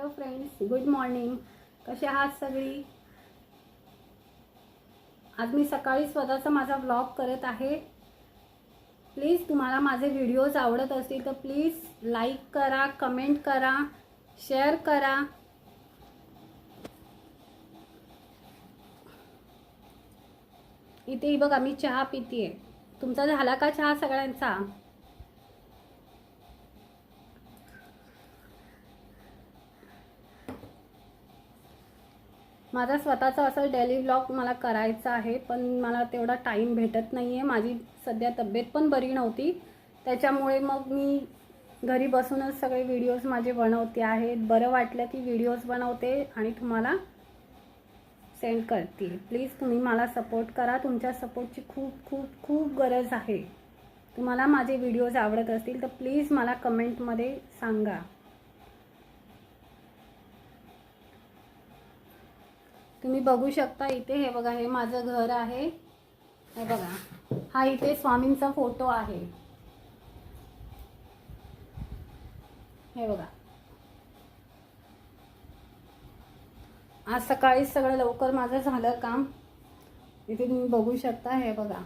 Hello friends, good morning. कसे आहात सगळी? आज मी सकाळी स्वतःचा माझा व्लॉग करत आहे. प्लीज तुम्हाला माझे व्हिडिओज आवडत असतील तर प्लीज लाईक करा, कमेंट करा, शेअर करा. इथे बघा मी चहा पितीये. तुमचा झाला का चहा सगळ्यांचा? माझा स्वतःचा असं डेली व्लॉग मला करायचा आहे, पण मला तेवढा टाईम भेटत नाही आहे. माझी सध्या तब्येत पण बरी नव्हती, त्याच्यामुळे मग मी घरी बसूनच सगळे व्हिडिओज माझे बनवते आहेत. बरं वाटलं की व्हिडिओज बनवते आणि तुम्हाला सेंड करते. प्लीज तुम्ही मला सपोर्ट करा. तुमच्या सपोर्टची खूप खूप खूप गरज आहे. तुम्हाला माझे व्हिडिओज आवडत असतील तर प्लीज मला कमेंटमध्ये सांगा. तुम्ही बघू शकता इथे, हे बघा, हे माझं घर आहे. हे बघा, हा इथे स्वामींचा फोटो आहे. हे बघा, आज सकाळी सगळं लवकर माझं झालं काम. इथे तुम्ही बघू शकता. हे बघा,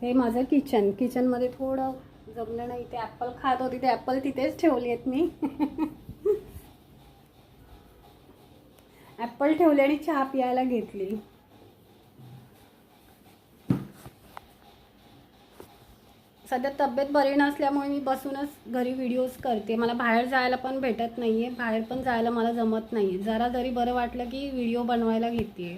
हे माझं किचनमध्ये थोडं जमलं नाही. ते ॲपल खात होती, ते ॲपल तिथेच ठेवली आहेत मी. ॲपल ठेवले आणि चहा पियायला घेतली. सध्या तब्येत बरी नसल्यामुळे मी बसूनच घरी व्हिडिओज करते. मला बाहेर जायला पण भेटत नाही आहे. बाहेर पण जायला मला जमत नाही आहे. जरा जरी बरं वाटलं की व्हिडिओ बनवायला घेते.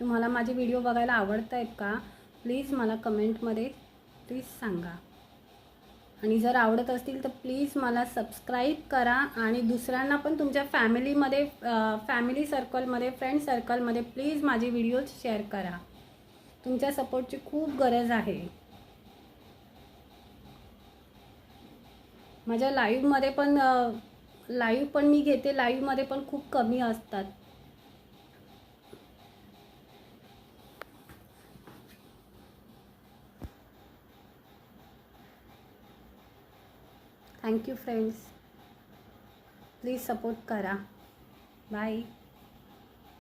तुम्हाला माझे व्हिडिओ बघायला आवडत आहेत का? प्लीज मला कमेंटमध्ये प्लीज सांगा. आणि जर आवडत असतील तर प्लीज मला सबस्क्राईब करा. आणि दुसऱ्यांना पण तुमच्या फॅमिलीमध्ये, फॅमिली सर्कलमध्ये, फ्रेंड सर्कलमध्ये प्लीज माझे व्हिडिओज शेअर करा. तुमच्या सपोर्टची खूप गरज आहे. माझ्या लाईव्हमध्ये पण लाईव्ह पण मी घेते. लाईव्हमध्ये पण खूप कमी असतात. Thank you friends. प्लीज सपोर्ट करा. बाय.